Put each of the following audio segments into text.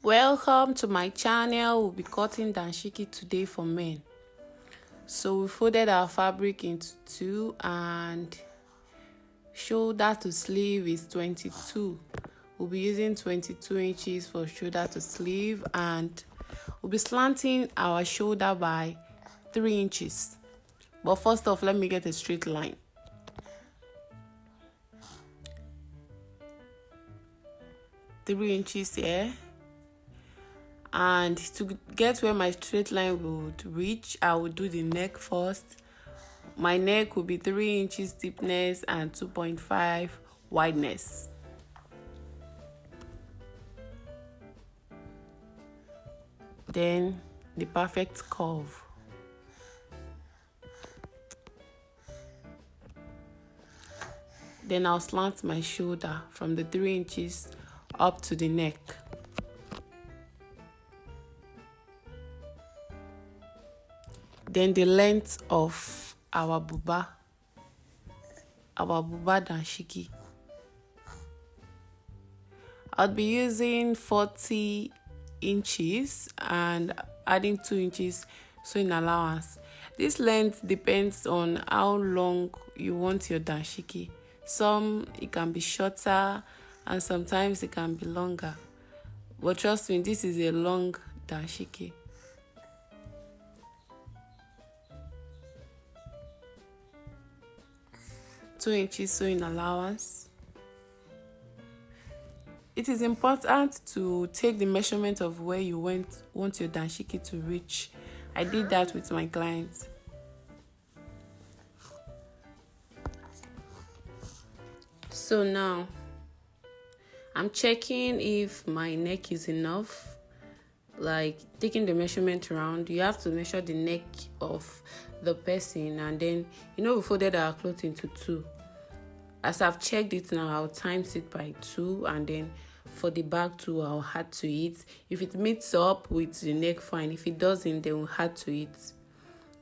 Welcome to my channel. We'll be cutting Danshiki today for men. So we folded our fabric into two and shoulder to sleeve is 22. We'll be using 22 inches for shoulder to sleeve and we'll be slanting our shoulder by 3 inches. But first off, let me get a straight line. Three inches here. And to get where my straight line would reach, I will do the neck first. My neck will be 3 inches thickness and 2.5 wideness. Then the perfect curve. Then I'll slant my shoulder from the 3 inches up to the neck. Then the length of our buba danshiki. I'll be using 40 inches and adding 2 inches sewing allowance. This length depends on how long you want your danshiki. Some it can be shorter and sometimes it can be longer. But trust me, this is a long danshiki. Two inches sewing allowance. It is important to take the measurement of where you want your danshiki to reach. I did that with my clients. So now I'm checking if my neck is enough. Like taking the measurement around, you have to measure the neck of the person, and then we folded our cloth into two. As I've checked it now, I'll times it by 2, and then for the back too, I'll add to it. If it meets up with the neck, fine. If it doesn't, then we'll add to it.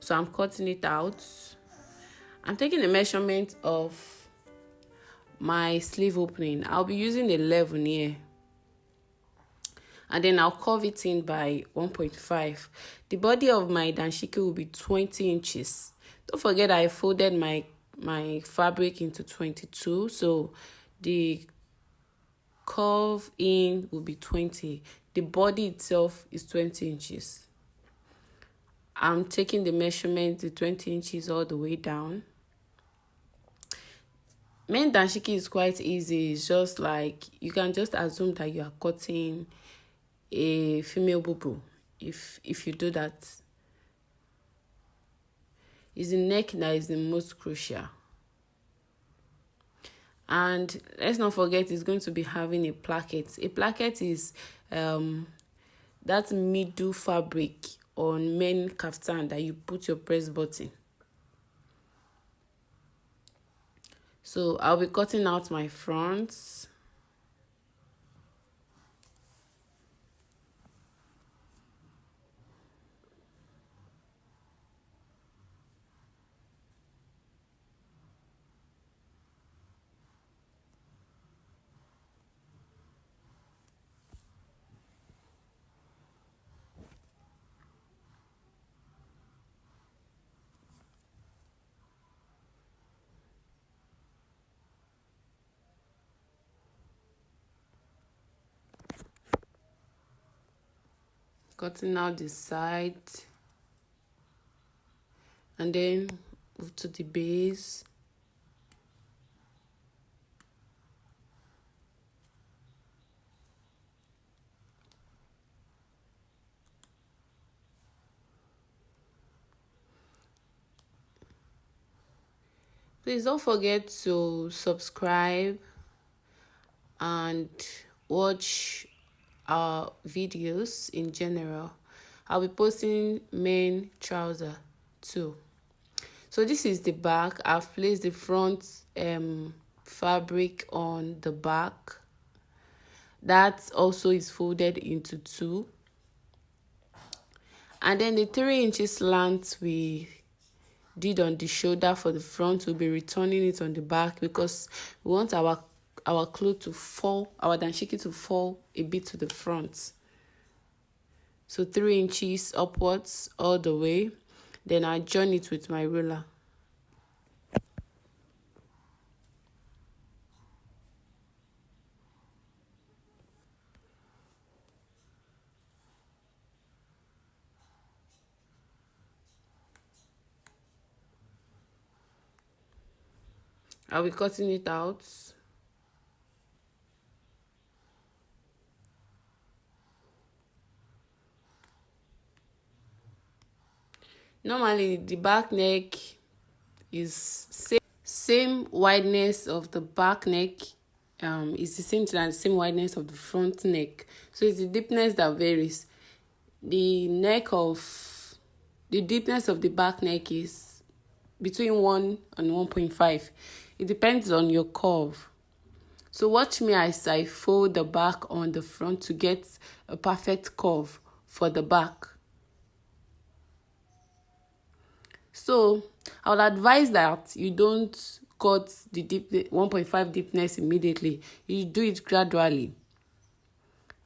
So I'm cutting it out. I'm taking the measurement of my sleeve opening. I'll be using 11 here. And then I'll curve it in by 1.5. The body of my danshiki will be 20 inches. Don't forget I folded my fabric into 22, so the curve in will be 20. The body itself is 20 inches. I'm taking the measurement to 20 inches all the way down. Men danshiki is quite easy. It's just like you can just assume that you are cutting a female bubu if you do that. It's the neck that is the most crucial. And let's not forget it's going to be having a placket. A placket is that middle fabric on men kaftan that you put your press button. So I'll be cutting out my fronts. Cutting out the side, and then move to the base. Please don't forget to subscribe and watch our videos in general. I'll be posting men trouser too. So this is the back. I've placed the front fabric on the back. That also is folded into two. And then the 3 inches slant we did on the shoulder for the front, we'll be returning it on the back because we want our cloth to fall, our danshiki to fall a bit to the front. So 3 inches upwards all the way. Then I join it with my ruler. I'll be cutting it out. Normally, the back neck is same wideness of the back neck. Is the same thing as the same wideness of the front neck. So it's the deepness that varies. The deepness of the back neck is between 1 and 1.5. It depends on your curve. So watch me as I fold the back on the front to get a perfect curve for the back. So I would advise that you don't cut the 1.5 deepness immediately. You do it gradually.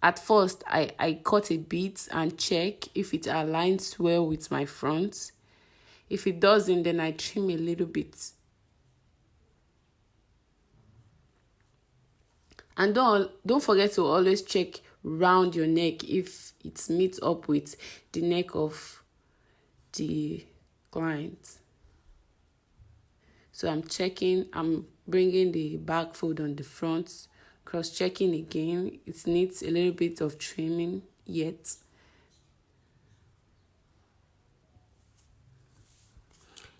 At first, I cut a bit and check if it aligns well with my front. If it doesn't, then I trim a little bit. And don't forget to always check round your neck if it meets up with the neck of the client. So I'm bringing the back fold on the front, cross-checking again. It needs a little bit of trimming yet.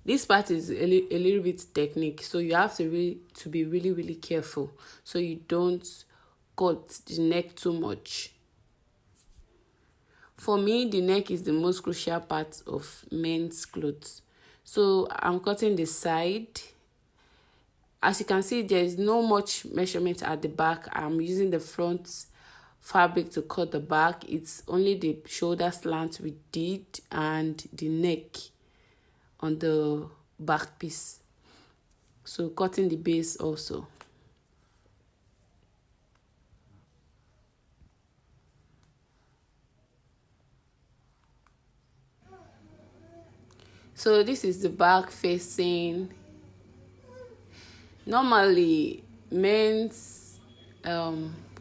This part is a little bit technique, so you have to be really, really careful so you don't cut the neck too much. For me, the neck is the most crucial part of men's clothes. So I'm cutting the side. As you can see, there is no much measurement at the back. I'm using the front fabric to cut the back. It's only the shoulder slant we did and the neck on the back piece. So cutting the base also. So this is the back facing. Normally, men's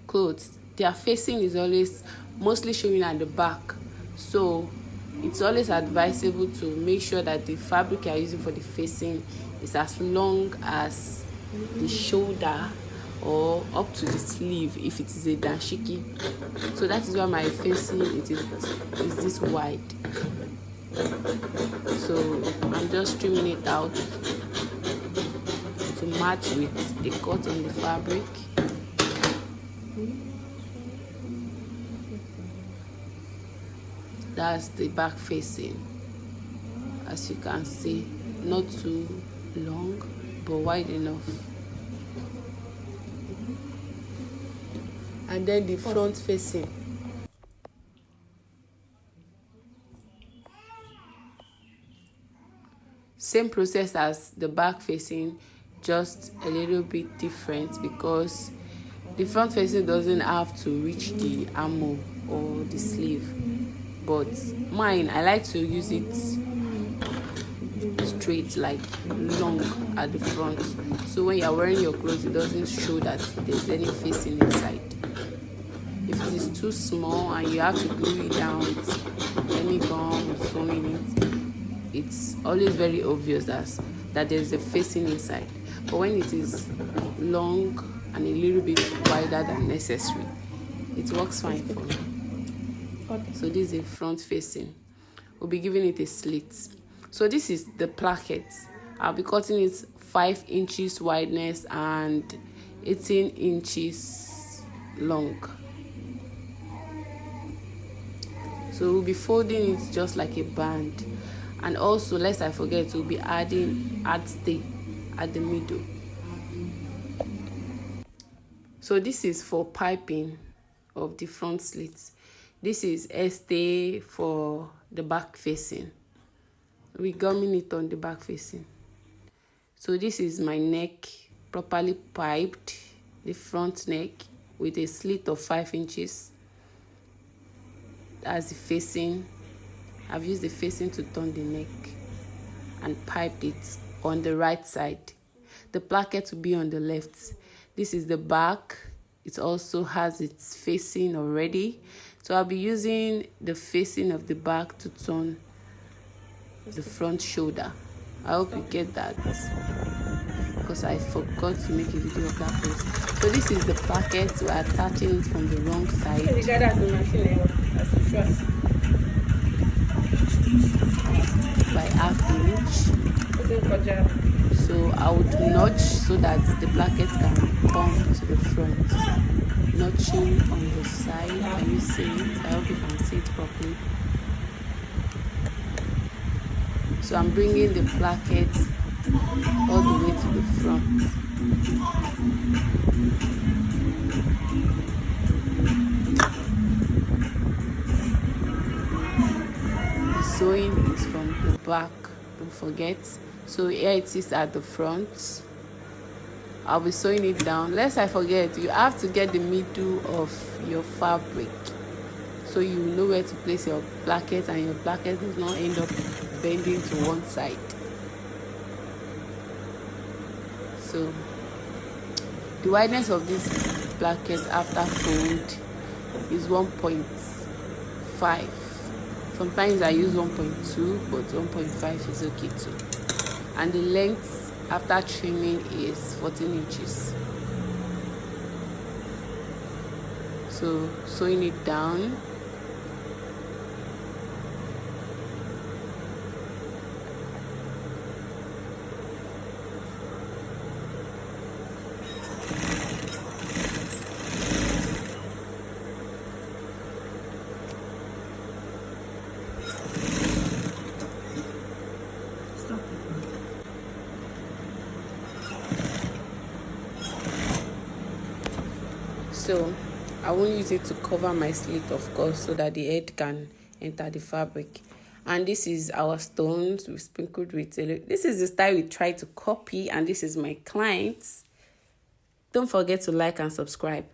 clothes, their facing is always mostly showing at the back. So it's always advisable to make sure that the fabric you're using for the facing is as long as the shoulder or up to the sleeve if it is a danshiki. So that is why my facing is this wide. So I'm just trimming it out to match with the cut on the fabric. That's the back facing. As you can see, not too long but wide enough. And then the front facing. Same process as the back facing, just a little bit different because the front facing doesn't have to reach the armhole or the sleeve. But mine, I like to use it straight, like long at the front. So when you're wearing your clothes, it doesn't show that there's any facing inside. If it is too small and you have to glue it down with any gum or sewing it, it's always very obvious that there's a facing inside. But when it is long and a little bit wider than necessary, it works fine for me. So this is a front facing. We'll be giving it a slit. So this is the placket. I'll be cutting it 5 inches wideness and 18 inches long. So we'll be folding it just like a band. And also, lest I forget, we'll be adding stay at the middle. So this is for piping of the front slits. This is stay for the back facing. We gumming it on the back facing. So this is my neck, properly piped, the front neck with a slit of 5 inches. as the facing. I've used the facing to turn the neck and piped it on the right side. The placket will be on the left. This is the back. It also has its facing already. So I'll be using the facing of the back to turn the front shoulder. I hope you get that, because I forgot to make a video of that first. So this is the placket. We're attaching it from the wrong side by ½ inch. So I would notch so that the placket can come to the front. Notching on the side. Can you see it? I hope you can see it properly. So I'm bringing the placket all the way to the front. The sewing is from the back, don't forget. So here it is at the front. I'll be sewing it down. Lest I forget, you have to get the middle of your fabric so you know where to place your placket and your placket does not end up bending to one side. So the wideness of this placket after fold is 1.5. Sometimes I use 1.2, but 1.5 is okay too. And the length after trimming is 14 inches. So sewing it down. So I won't use it to cover my slit, of course, so that the head can enter the fabric. And this is our stones we sprinkled with. This is the style we try to copy, and this is my client. Don't forget to like and subscribe.